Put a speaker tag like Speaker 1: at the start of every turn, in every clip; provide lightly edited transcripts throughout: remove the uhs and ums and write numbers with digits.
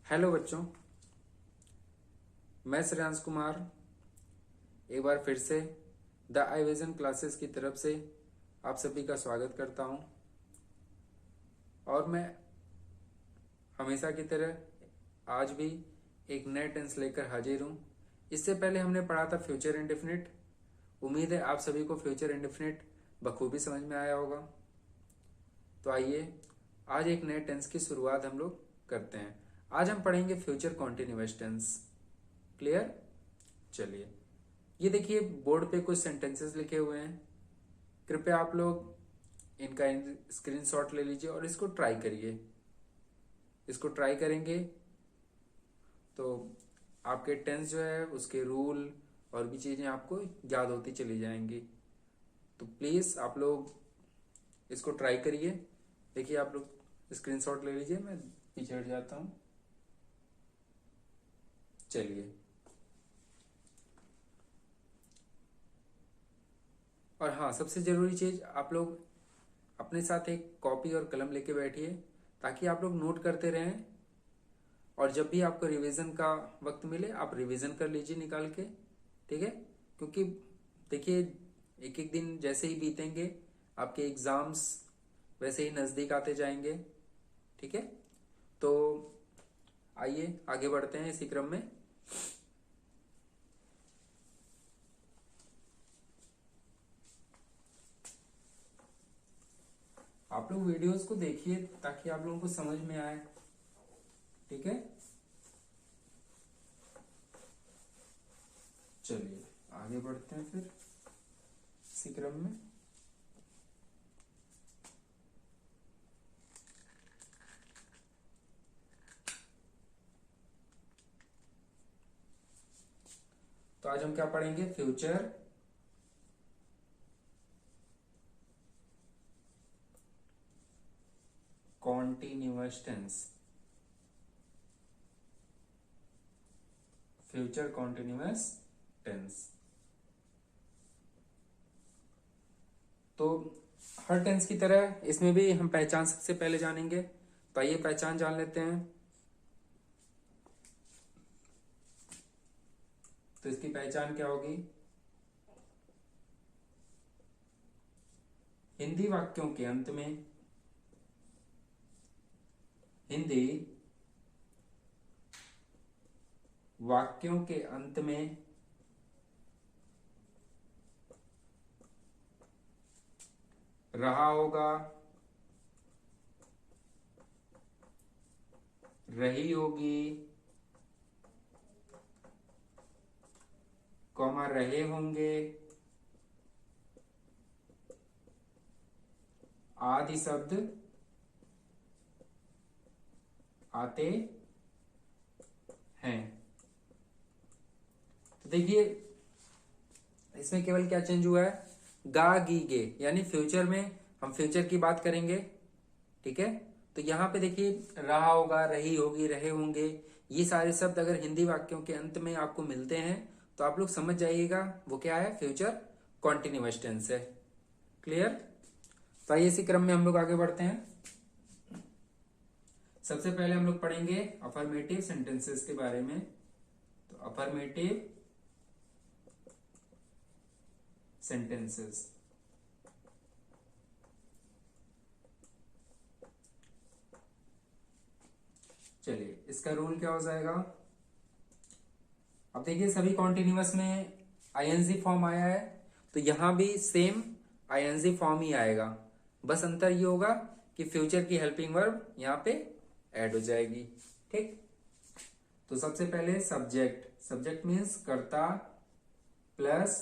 Speaker 1: Hello बच्चों, मैं श्रेयांश कुमार एक बार फिर से द आई विजन क्लासेस की तरफ से आप सभी का स्वागत करता हूं। और मैं हमेशा की तरह आज भी एक नए टेंस लेकर हाजिर हूं। इससे पहले हमने पढ़ा था फ्यूचर इंडेफिनिट। उम्मीद है आप सभी को फ्यूचर इंडेफिनिट बखूबी समझ में आया होगा। तो आइए आज एक नए टेंस की शुरुआत हम लोग करते हैं। आज हम पढ़ेंगे फ्यूचर कॉन्टिन्यूअस टेंस। क्लियर? चलिए, ये देखिए बोर्ड पे कुछ सेंटेंसेस लिखे हुए हैं। कृपया आप लोग इनका स्क्रीनशॉट ले लीजिए और इसको ट्राई करिए। इसको ट्राई करेंगे तो आपके टेंस जो है उसके रूल और भी चीजें आपको याद होती चली जाएंगी। तो प्लीज आप लोग इसको ट्राई करिए। देखिए आप लोग स्क्रीनशॉट ले लीजिए, मैं पीछे हट जाता हूं। चलिए, और हाँ, सबसे जरूरी चीज आप लोग अपने साथ एक कॉपी और कलम लेके बैठिए ताकि आप लोग नोट करते रहें। और जब भी आपको रिवीजन का वक्त मिले आप रिवीजन कर लीजिए निकाल के। ठीक है? क्योंकि देखिए एक एक दिन जैसे ही बीतेंगे आपके एग्जाम्स वैसे ही नजदीक आते जाएंगे। ठीक है? तो आइए आगे बढ़ते हैं इसी क्रम में। आप लोग वीडियोस को देखिए ताकि आप लोगों को समझ में आए। ठीक है? चलिए आगे बढ़ते हैं फिर इसी क्रम में। तो आज हम क्या पढ़ेंगे? Future continuous tense. Future continuous tense. तो हर टेंस की तरह इसमें भी हम पहचान सबसे पहले जानेंगे। तो आइए पहचान जान लेते हैं। तो इसकी पहचान क्या होगी? हिंदी वाक्यों के अंत में, हिंदी वाक्यों के अंत में रहा होगा, रही होगी, कॉमा रहे होंगे आदि शब्द आते हैं। तो देखिए इसमें केवल क्या चेंज हुआ है? गा गी गे, यानी फ्यूचर में हम फ्यूचर की बात करेंगे। ठीक है? तो यहां पे देखिए रहा होगा, रही होगी, रहे होंगे, ये सारे शब्द अगर हिंदी वाक्यों के अंत में आपको मिलते हैं तो आप लोग समझ जाइएगा वो क्या है? फ्यूचर कॉन्टिन्यूअस टेंस है। क्लियर? तो आइए इसी क्रम में हम लोग आगे बढ़ते हैं। सबसे पहले हम लोग पढ़ेंगे अफर्मेटिव सेंटेंसेस के बारे में। तो अफर्मेटिव सेंटेंसेस। चलिए इसका रूल क्या हो जाएगा? अब देखिए सभी कॉन्टिन्यूअस में आईएनजी फॉर्म आया है, तो यहां भी सेम आईएनजी फॉर्म ही आएगा। बस अंतर ये होगा कि फ्यूचर की हेल्पिंग वर्ब यहां पे ऐड हो जाएगी। ठीक? तो सबसे पहले सब्जेक्ट। सब्जेक्ट मीन्स कर्ता प्लस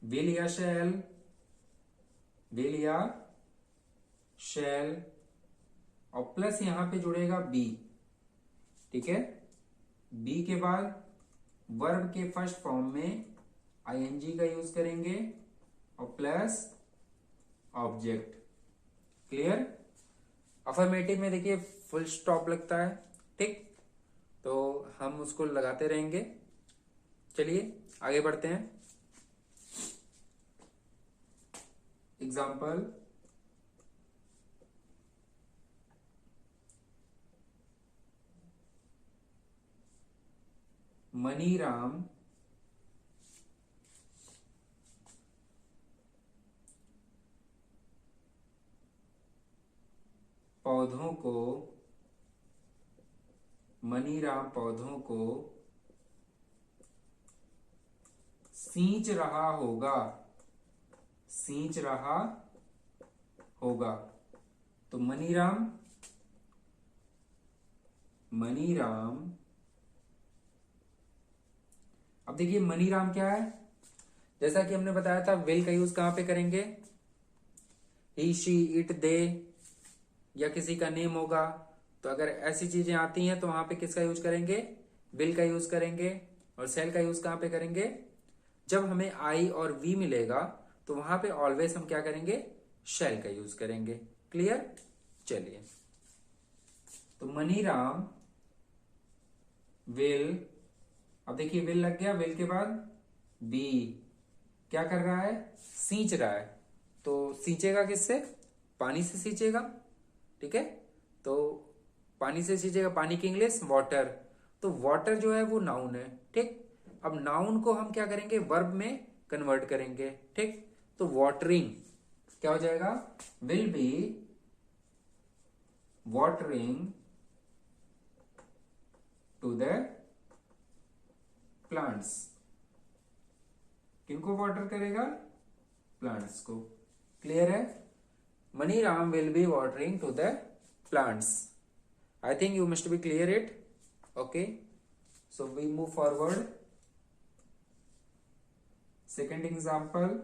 Speaker 1: विल या शैल, विल या शैल, और प्लस यहां पे जुड़ेगा बी। ठीक है? बी के बाद वर्ब के फर्स्ट फॉर्म में आईएनजी का यूज करेंगे और प्लस ऑब्जेक्ट। क्लियर? अफर्मेटिव में देखिए फुल स्टॉप लगता है। ठीक? तो हम उसको लगाते रहेंगे। चलिए आगे बढ़ते हैं। एग्जाम्पल, मनीराम पौधों को मनीराम पौधों को सींच रहा होगा, सींच रहा होगा। तो मनीराम अब देखिए मनीराम क्या है, जैसा कि हमने बताया था विल का यूज कहां पे करेंगे, ही शी इट दे या किसी का नेम होगा, तो अगर ऐसी चीजें आती हैं तो वहां पे किसका यूज करेंगे, विल का यूज करेंगे। और सेल का यूज कहां पे करेंगे, जब हमें आई और वी मिलेगा तो वहां पे ऑलवेज हम क्या करेंगे, शैल का यूज करेंगे। क्लियर। चलिए, तो मनीराम विल, अब देखिए विल लग गया, विल के बाद बी क्या कर रहा है, सींच रहा है। तो सींचेगा किससे, पानी से सींचेगा। ठीक है, तो पानी से सींचेगा, पानी की इंग्लिश वाटर। तो वाटर जो है वो नाउन है। ठीक, अब नाउन को हम क्या करेंगे, वर्ब में कन्वर्ट करेंगे। ठीक, तो वाटरिंग क्या हो जाएगा, will be watering to the plants. किनको वाटर करेगा, प्लांट्स को। क्लियर है, Maniram will be watering to the plants. I think you must be clear it. Okay, so we move forward. Second example,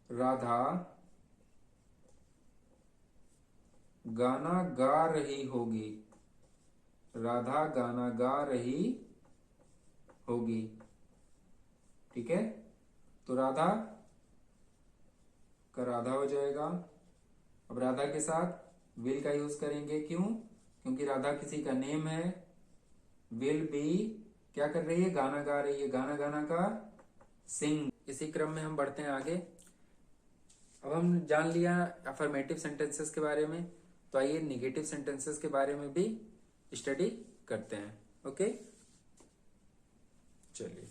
Speaker 1: Radha गाना गा रही होगी, राधा गाना गा रही होगी। ठीक है, तो राधा का राधा हो जाएगा। अब राधा के साथ विल का यूज करेंगे, क्यों, क्योंकि राधा किसी का नेम है। विल बी क्या कर रही है, गाना गा रही है, गाना गाना का सिंग। इसी क्रम में हम बढ़ते हैं आगे। अब हम जान लिया अफर्मेटिव सेंटेंसेस के बारे में, तो आइए निगेटिव सेंटेंसेस के बारे में भी स्टडी करते हैं। ओके, चलिए,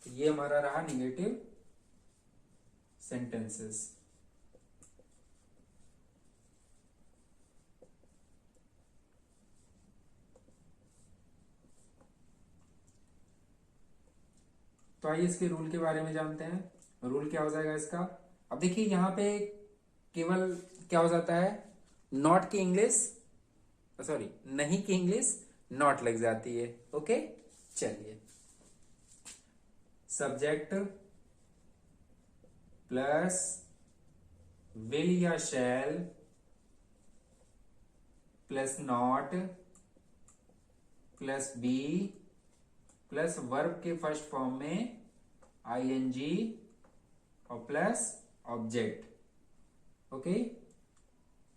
Speaker 1: ये हमारा रहा निगेटिव सेंटेंसेस। तो आइए इसके रूल के बारे में जानते हैं। रूल क्या हो जाएगा इसका, अब देखिए यहां पे केवल क्या हो जाता है, नॉट की इंग्लिश, सॉरी नहीं की इंग्लिश नॉट लग जाती है। ओके, चलिए, सब्जेक्ट प्लस विल या shall plus not plus be plus verb के फर्स्ट फॉर्म में आईएनजी और प्लस ऑब्जेक्ट। ओके,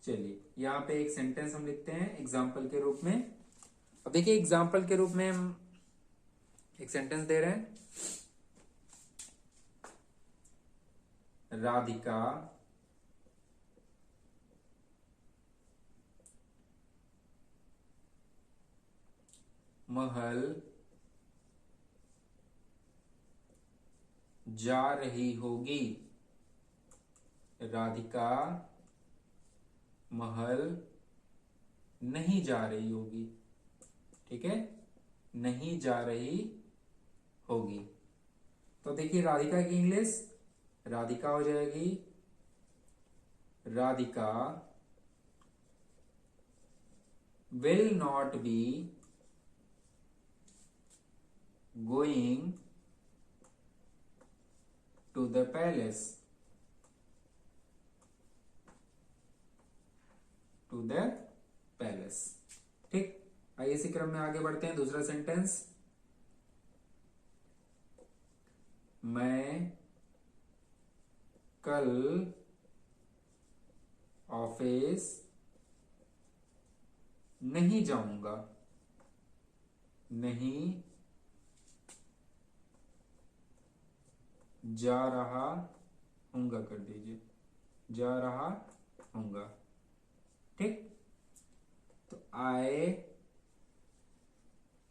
Speaker 1: चलिए यहां पे एक सेंटेंस हम लिखते हैं एग्जाम्पल के रूप में। अब देखिए एग्जाम्पल के रूप में हम एक सेंटेंस दे रहे हैं, राधिका महल जा रही होगी, राधिका महल नहीं जा रही होगी। ठीक है, नहीं जा रही होगी। तो देखिए राधिका की इंग्लिश, राधिका हो जाएगी, Radhika will not be going to the palace, to the palace. ठीक, आइए इसी क्रम में आगे बढ़ते हैं। दूसरा सेंटेंस, मैं कल ऑफिस नहीं जाऊंगा, नहीं जा रहा हूंगा कर दीजिए, जा रहा होऊंगा। ठीक, तो आई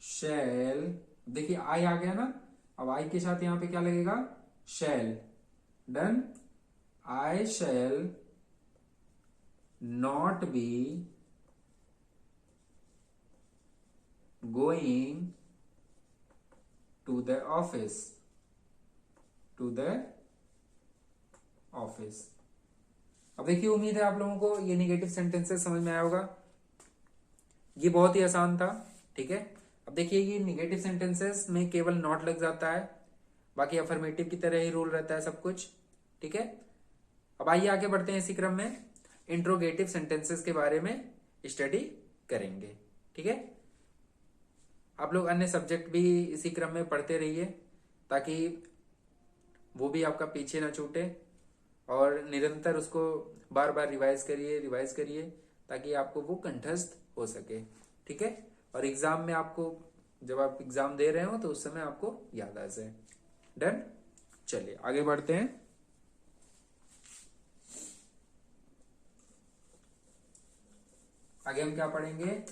Speaker 1: शैल, देखिए आई आ गया ना, अब आई के साथ यहां पे क्या लगेगा, shall. Done. I shall not be going to the office, to the office. अब देखिए, उम्मीद है आप लोगों को ये निगेटिव सेंटेंसेस समझ में आया होगा। ये बहुत ही आसान था। ठीक है, अब देखिए ये निगेटिव सेंटेंसेस में केवल नॉट लग जाता है, बाकी अफर्मेटिव की तरह ही रूल रहता है सब कुछ। ठीक है, अब आइए आगे बढ़ते हैं, इसी क्रम में इंट्रोगेटिव सेंटेंसेस के बारे में स्टडी करेंगे। ठीक है, आप लोग अन्य सब्जेक्ट भी इसी क्रम में पढ़ते रहिए, ताकि वो भी आपका पीछे ना छूटे, और निरंतर उसको बार बार रिवाइज करिए ताकि आपको वो कंठस्थ हो सके। ठीक है, और एग्जाम में आपको, जब आप एग्जाम दे रहे हो तो उस समय आपको याद आ जाए। डन, चलिए आगे बढ़ते हैं। आगे हम क्या पढ़ेंगे,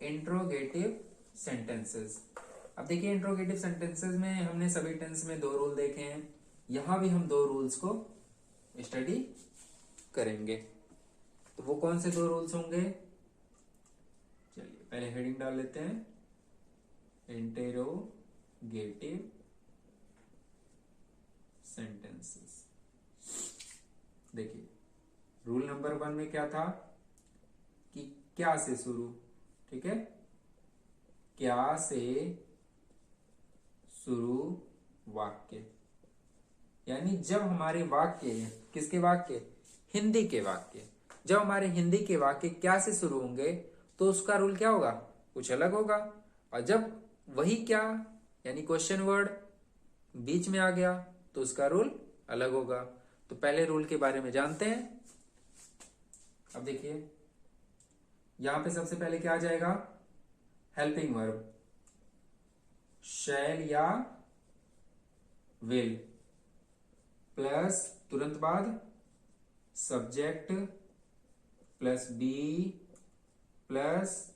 Speaker 1: इंट्रोगेटिव सेंटेंसेस। अब देखिए, इंट्रोगेटिव सेंटेंसेस में हमने सभी टेंस में 2 रूल देखे हैं, यहां भी हम 2 रूल्स को स्टडी करेंगे। तो वो कौन से 2 रूल्स होंगे, चलिए पहले हेडिंग डाल लेते हैं, इंटेरोगेटिव सेंटेंसेस। देखिए, रूल नंबर 1 में क्या था कि क्या से शुरू। ठीक है, क्या से शुरू वाक्य, यानी जब हमारे वाक्य, किसके वाक्य, हिंदी के वाक्य, जब हमारे हिंदी के वाक्य क्या से शुरू होंगे तो उसका रूल क्या होगा, कुछ अलग होगा। और जब वही क्या यानी क्वेश्चन वर्ड बीच में आ गया तो उसका रूल अलग होगा। तो पहले रूल के बारे में जानते हैं। अब देखिए, यहां पे सबसे पहले क्या आ जाएगा, हेल्पिंग वर्ब, शैल या विल, प्लस तुरंत बाद subject plus be plus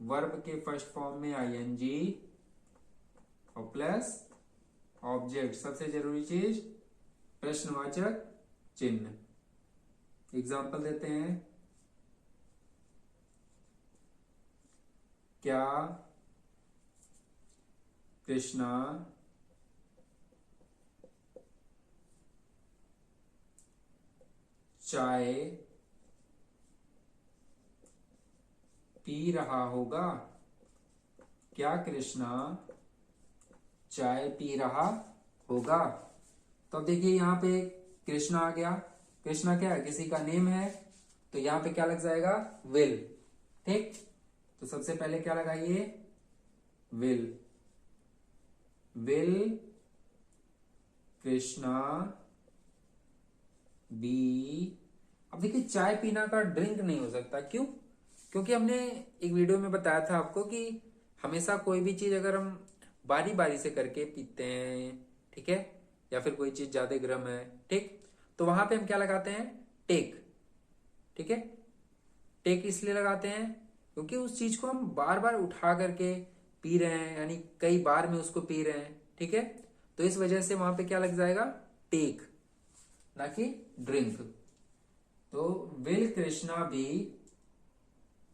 Speaker 1: verb के फर्स्ट फॉर्म में आईएनजी और प्लस ऑब्जेक्ट, सबसे जरूरी चीज प्रश्नवाचक चिन्ह। एग्जाम्पल देते हैं, क्या कृष्णा चाय पी रहा होगा, क्या कृष्णा चाय पी रहा होगा। तो अब देखिए, यहां पे कृष्णा आ गया, कृष्णा क्या है, किसी का नेम है, तो यहां पे क्या लग जाएगा, विल। ठीक, तो सबसे पहले क्या लगाइए, विल, विल कृष्णा बी। अब देखिए, चाय पीना का ड्रिंक नहीं हो सकता, क्यों, क्योंकि हमने एक वीडियो में बताया था आपको कि हमेशा कोई भी चीज अगर हम बारी बारी से करके पीते हैं, ठीक है, या फिर कोई चीज ज्यादा गर्म है, ठीक, तो वहां पे हम क्या लगाते हैं, टेक। ठीक है, टेक इसलिए लगाते हैं क्योंकि उस चीज को हम बार बार उठा करके पी रहे हैं, यानी कई बार में उसको पी रहे हैं। ठीक है, तो इस वजह से वहां पे क्या लग जाएगा, टेक, ना कि ड्रिंक। तो will Krishna be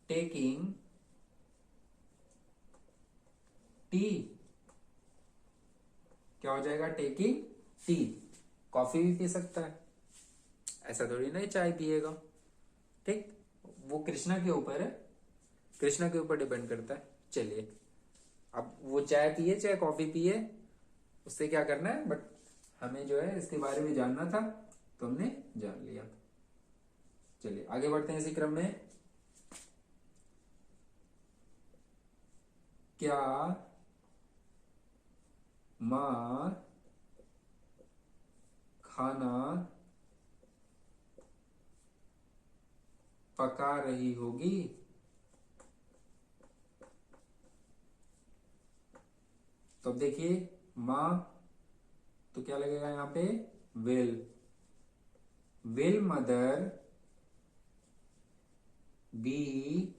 Speaker 1: taking tea, क्या हो जाएगा, टेकिंग टी। कॉफी भी पी सकता है, ऐसा थोड़ी ना चाय पिएगा। ठीक, वो कृष्णा के ऊपर है, कृष्णा के ऊपर डिपेंड करता है। चलिए, अब वो चाय पिए चाहे कॉफी पिए, उससे क्या करना है, बट हमें जो है इसके बारे में जानना था तो हमने जान लिया। चलिए आगे बढ़ते हैं इसी क्रम में। क्या मां खाना पका रही होगी, तो अब देखिए, मां तो क्या लगेगा यहां पे, will, will mother be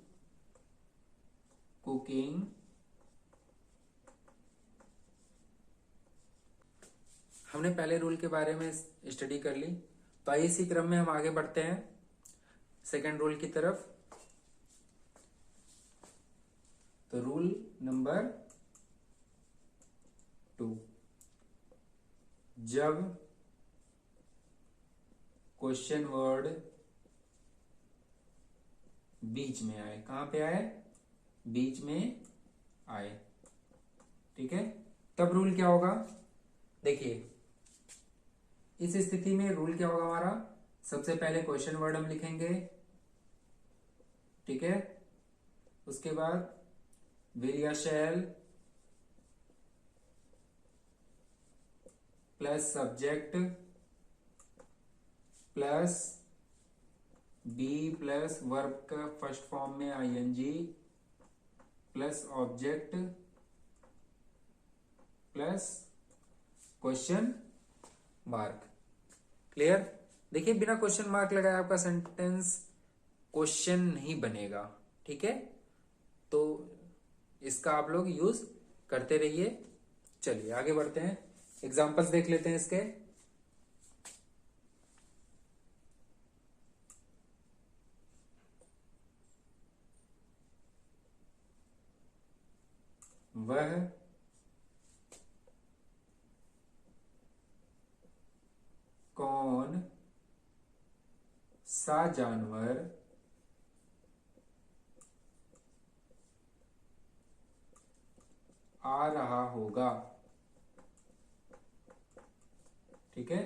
Speaker 1: cooking. हमने पहले रूल के बारे में स्टडी कर ली, तो आइए इसी क्रम में हम आगे बढ़ते हैं सेकंड रूल की तरफ। तो रूल नंबर 2, जब क्वेश्चन वर्ड बीच में आए, कहां पे आए, बीच में आए, ठीक है, तब रूल क्या होगा। देखिए इस स्थिति में रूल क्या होगा हमारा, सबसे पहले क्वेश्चन वर्ड हम लिखेंगे, ठीक है, उसके बाद विल या shall plus subject plus be plus verb का फर्स्ट फॉर्म में ING plus object plus question mark. Clear. देखिए बिना क्वेश्चन मार्क लगाए आपका सेंटेंस क्वेश्चन नहीं बनेगा, ठीक है, तो इसका आप लोग यूज करते रहिए। चलिए आगे बढ़ते हैं, एग्जांपल्स देख लेते हैं इसके। वह कौन सा जानवर आ रहा होगा, ठीक है,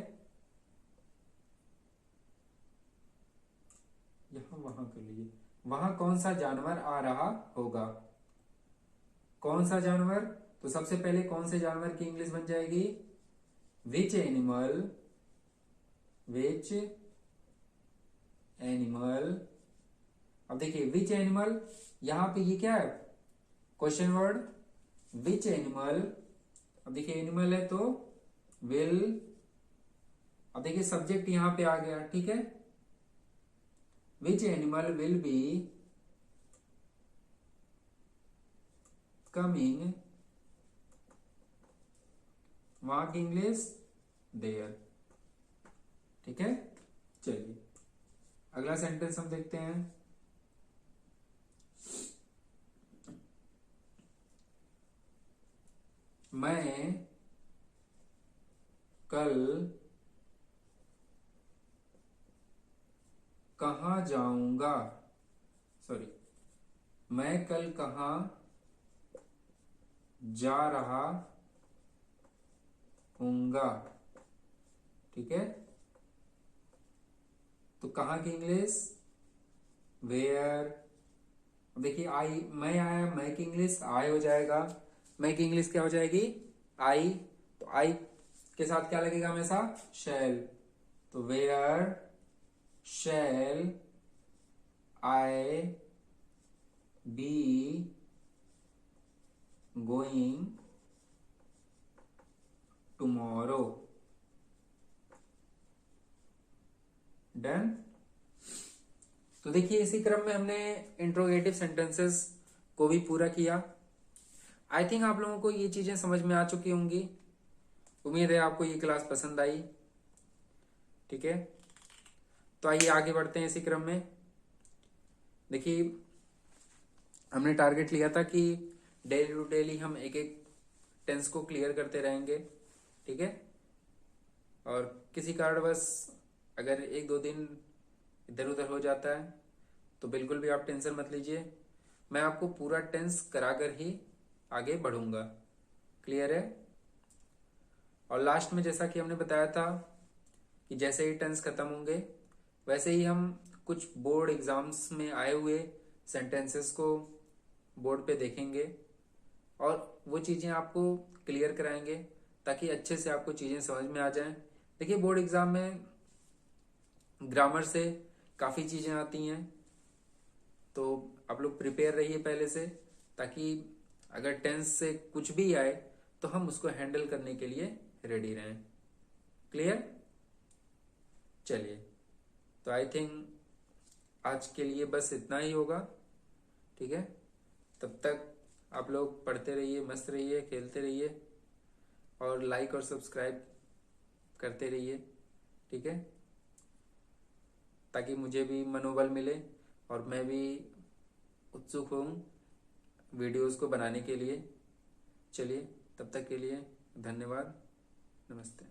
Speaker 1: यहां वहां कर लीजिए, वहां कौन सा जानवर आ रहा होगा, कौन सा जानवर, तो सबसे पहले कौन से जानवर की इंग्लिश बन जाएगी, विच एनिमल, विच एनिमल। अब देखिए विच एनिमल, यहां पे ये क्या है, क्वेश्चन वर्ड विच एनिमल। अब देखिए एनिमल है तो विल, अब देखिए सब्जेक्ट यहां पे आ गया, ठीक है, which animal will be coming, वहां की इंग्लिश देयर, ठीक है। चलिए अगला सेंटेंस हम देखते हैं। मैं कल कहाँ जाऊंगा, सॉरी, मैं कल कहाँ जा रहा हूंगा, ठीक है, तो कहाँ की इंग्लिश वेयर। देखिए आई, मैं आया, मैं की इंग्लिश आई हो जाएगा, मैं की इंग्लिश क्या हो जाएगी आई, तो आई के साथ क्या लगेगा हमेशा, शैल, तो where shall I be going tomorrow. Done. तो देखिए इसी क्रम में हमने इंट्रोगेटिव सेंटेंसेस को भी पूरा किया। आई थिंक आप लोगों को ये चीजें समझ में आ चुकी होंगी, उम्मीद है आपको ये क्लास पसंद आई, ठीक है। तो आइए आगे बढ़ते हैं इसी क्रम में। देखिए हमने टारगेट लिया था कि डेली टू डेली हम एक एक टेंस को क्लियर करते रहेंगे, ठीक है, और किसी कारणवश अगर एक दो दिन इधर उधर हो जाता है तो बिल्कुल भी आप टेंशन मत लीजिए, मैं आपको पूरा टेंस कराकर ही आगे बढ़ूंगा। क्लियर है। और लास्ट में जैसा कि हमने बताया था कि जैसे ही टेंस खत्म होंगे वैसे ही हम कुछ बोर्ड एग्जाम्स में आए हुए सेंटेंसेस को बोर्ड पे देखेंगे और वो चीजें आपको क्लियर कराएंगे ताकि अच्छे से आपको चीजें समझ में आ जाएं। देखिए बोर्ड एग्जाम में ग्रामर से काफी चीजें आती हैं, तो आप लोग प्रिपेयर रहिए पहले से, ताकि अगर टेंस से कुछ भी आए तो हम उसको हैंडल करने के लिए रेडी रहें। क्लियर। चलिए तो आई थिंक आज के लिए बस इतना ही होगा, ठीक है। तब तक आप लोग पढ़ते रहिए, मस्त रहिए, खेलते रहिए और लाइक और सब्सक्राइब करते रहिए, ठीक है, ताकि मुझे भी मनोबल मिले और मैं भी उत्सुक हूँ वीडियोस को बनाने के लिए। चलिए, तब तक के लिए धन्यवाद, नमस्ते।